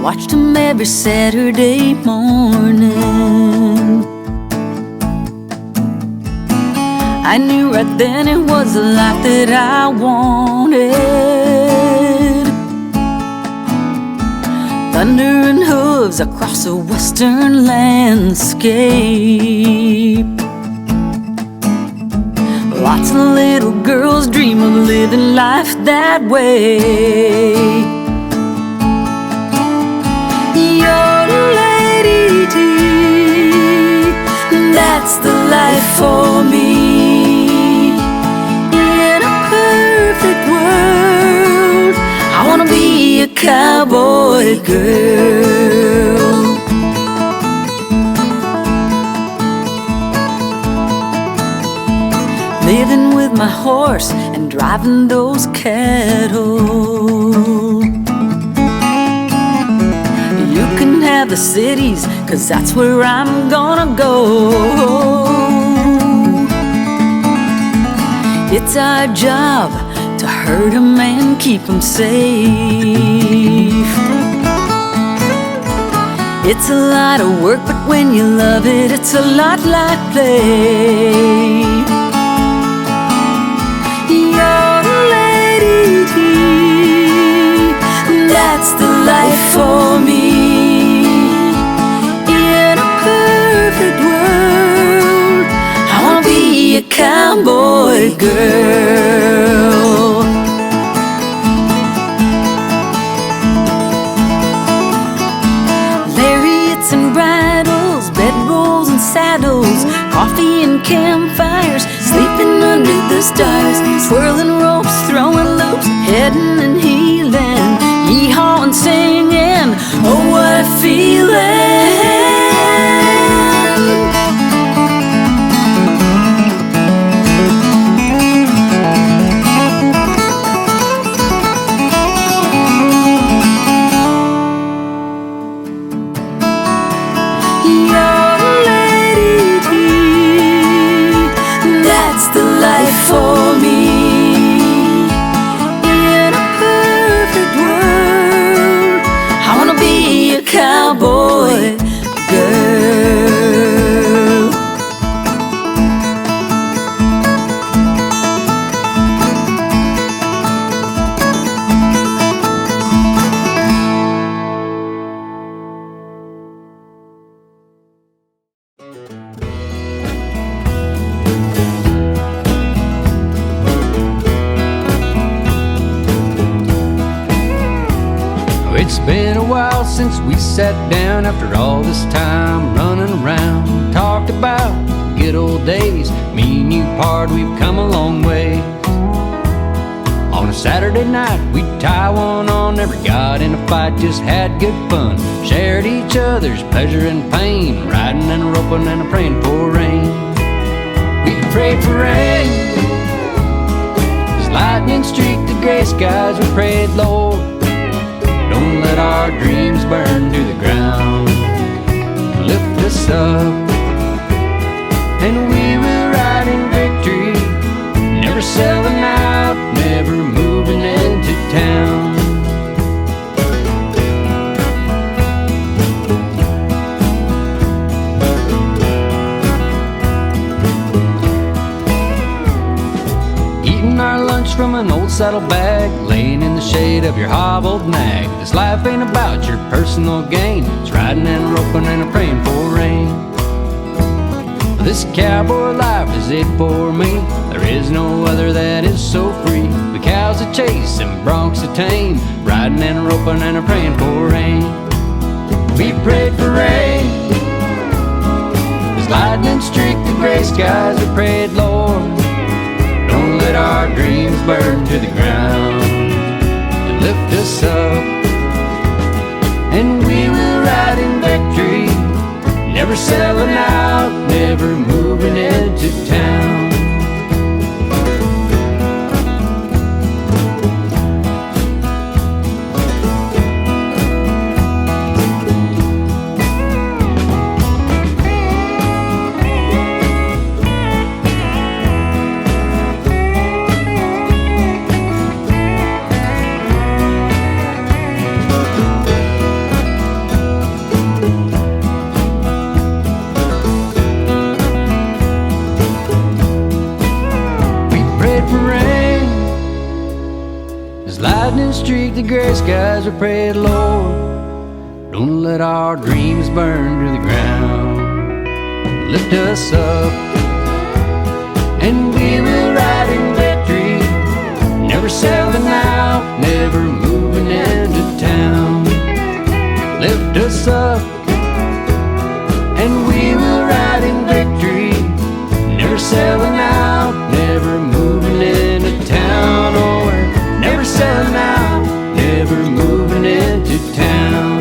watched him every Saturday morning. I knew right then it was the life that I wanted. Thunder and hooves across a western landscape. Lots of little girls dream of living life that way. You're the lady T, that's the life for me. In a perfect world, I wanna be a cowboy girl. Living with my horse and driving those cattle. You can have the cities, 'cause that's where I'm gonna go. It's our job to herd 'em and keep 'em safe. It's a lot of work, but when you love it, it's a lot like play. You're the lady T, that's the life for me. In a perfect world, I wanna be a cowboy girl. Lariats and bridles, bedrolls and saddles, coffee and campfires, sleeping under the stars, swirling ropes, throwing loops, heading and heeling, yee-hawing, singing, oh what a feeling. You're the lady T, that's the life for me. In a perfect world, I wanna be a cowboy girl. It's been a while since we sat down after all this time running around. Talked about the good old days, me and you, pard, we've come a long way. On a Saturday night, we'd tie one on, never got in a fight, just had good fun. Shared each other's pleasure and pain, riding and roping and praying for rain. We prayed for rain, as lightning streaked the gray skies. We prayed, Lord, don't let our dreams burn to the ground. Lift us up, and we will ride in victory, never selling out, never moving into town. Eating our lunch from an old saddlebag, laying in the shade of your hobbled nag. This life ain't about your personal gain, it's riding and roping and praying for rain. This cowboy life is it for me, there is no other that is so free. The cows to chase and broncs to tame, riding and roping and praying for rain. We prayed for rain, as lightning streaked the gray skies. We prayed, Lord, don't let our dreams burn to the ground, and lift us up, and we will ride in victory, never selling out, never moving into town. streak the gray skies, we pray, Lord, don't let our dreams burn to the ground. Lift us up, and we will ride in victory, never selling out, never moving into town. Lift us up, and we will ride in victory, never selling out, never moving into town. Oh, we're never selling out, never moving into town.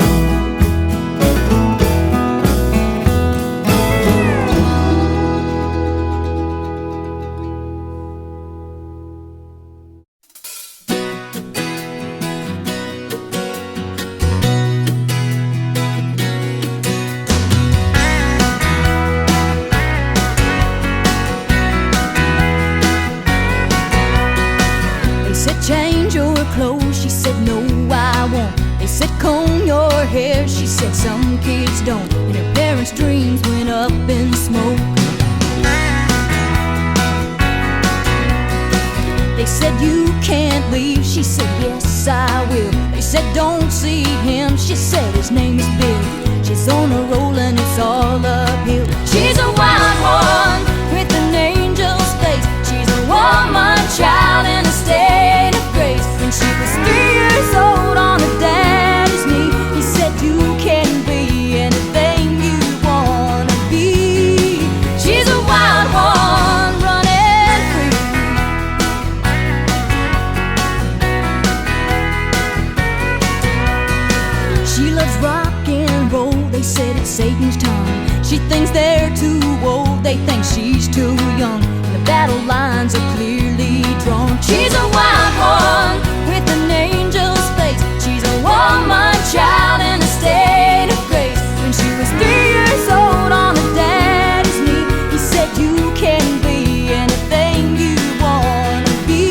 Change your clothes, she said no I won't. They said comb your hair, she said some kids don't. And her parents' dreams went up in smoke. They said you can't leave, she said yes I will. They said don't see him, she said his name is Bill. She's on a roll and it's all uphill. She's a wild one with an angel's face. She's a woman child in a state of grace. When she was 3 years old on her daddy's knee, he said you can be anything you wanna be. She's a wild one running free. She loves rock and roll, they said it's Satan's tongue. She thinks they're too old, they think she's too young. The battle lines are clearly drawn. She's a wild one with an angel's face. She's a woman child in a state of grace. When she was 3 years old on her daddy's knee, he said you can be anything you wanna be.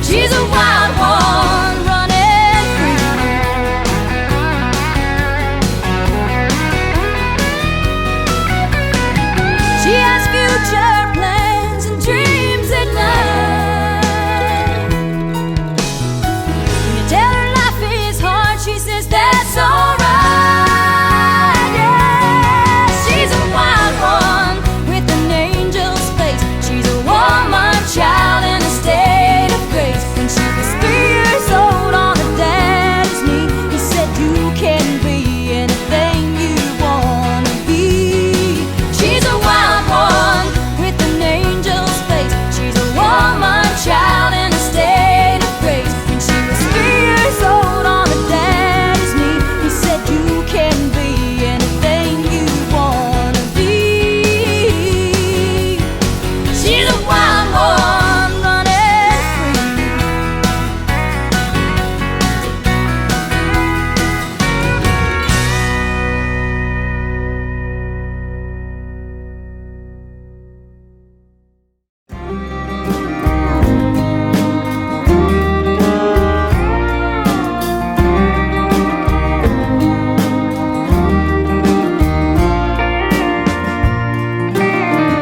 She's a wild one running free. She has future plans and dreams at night. When you tell her life is hard, she says that's alright. Yeah, she's a wild one with an angel's face. She's a woman child in a state of grace. When she was 3 years old on her daddy's knee, he said you can be anything you wanna be. She's a wild one with an angel's face. She's a woman child in a state of grace. When she was 3 years old on her daddy's knee, he said you can be anything you wanna be. She's a wild one running free.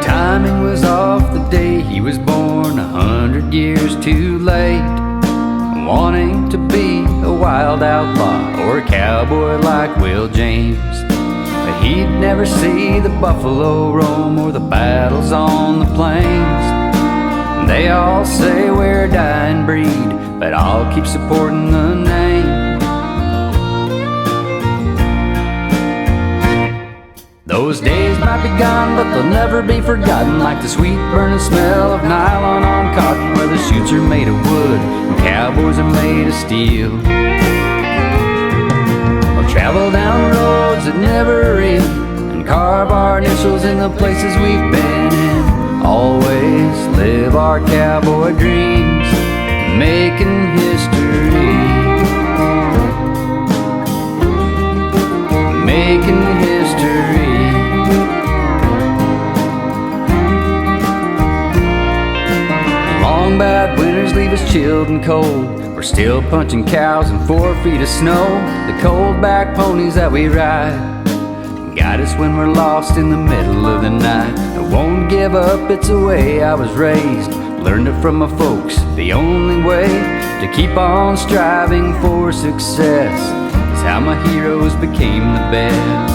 Timing was off the day he was born, 100 years too late. Wanting to be a wild outlaw or a cowboy like Will James, but he'd never see the buffalo roam or the battles on the plains. They all say we're a dying breed, but I'll keep supporting the name. Those days might be gone, but they'll never be forgotten, like the sweet burning smell of nylon on cotton, where the chutes are made of wood and cowboys are made of steel. We'll travel down roads that never end and carve our initials in the places we've been in. Always live our cowboy dreams, making history, making history. Long bad winters leave us chilled and cold. We're still punching cows in 4 feet of snow. The cold back ponies that we ride guide us when we're lost in the middle of the night. I won't give up, it's the way I was raised. Learned it from my folks, the only way to keep on striving for success is how my heroes became the best.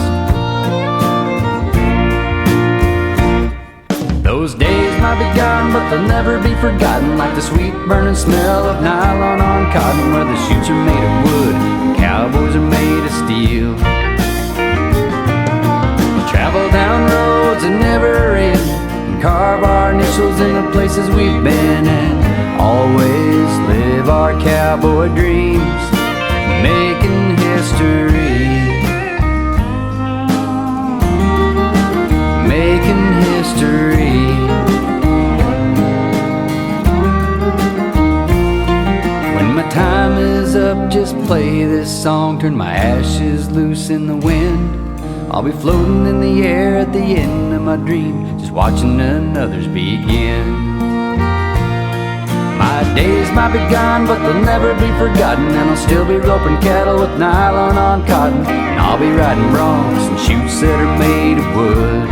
Those days might be gone, but they'll never be forgotten, like the sweet burning smell of nylon on cotton, where the chutes are made of wood and cowboys are made of steel. We'll travel down roads that never end and carve our initials in the places we've been, and always live our cowboy dreams, making history, making history. When my time is up, just play this song, turn my ashes loose in the wind. I'll be floating in the air at the end of my dream, just watching another's begin. My days might be gone, but they'll never be forgotten, and I'll still be roping cattle with nylon on cotton, and I'll be riding broncs and chutes that are made of wood.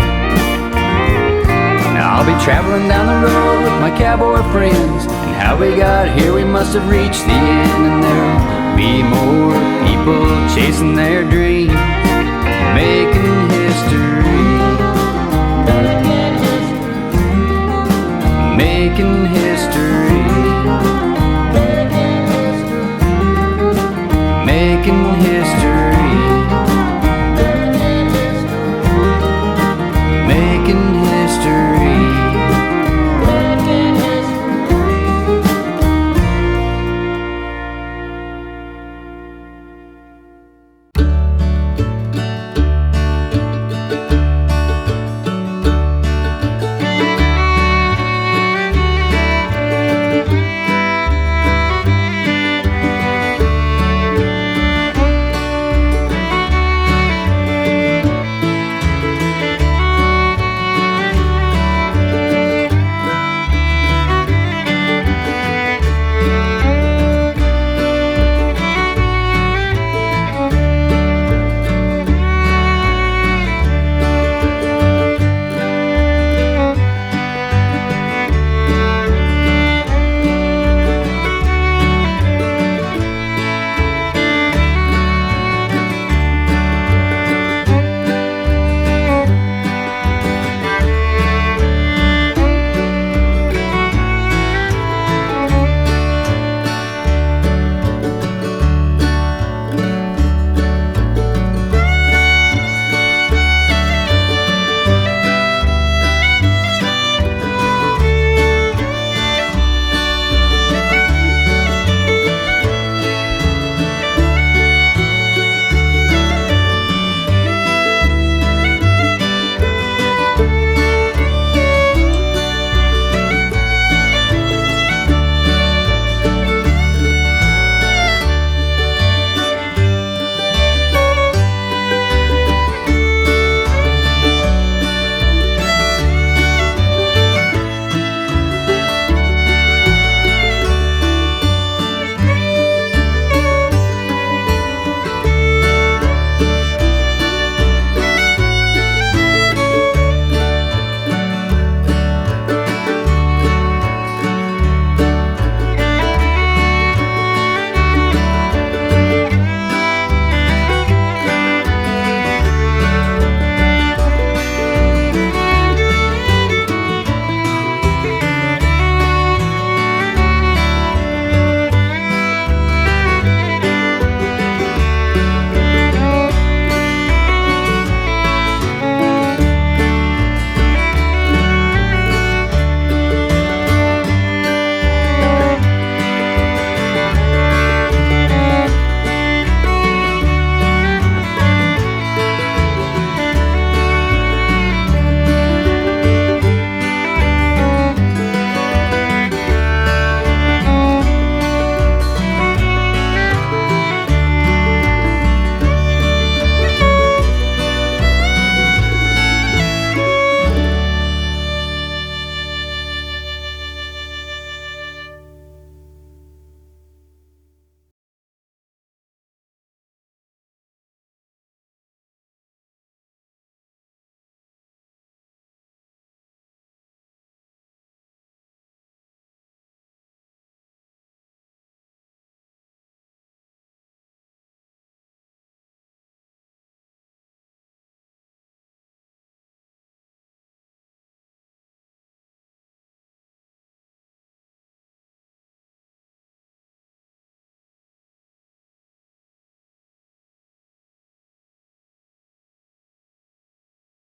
Now I'll be traveling down the road with my cowboy friends, and how we got here we must have reached the end, and there'll be more people chasing their dreams, making history, making history.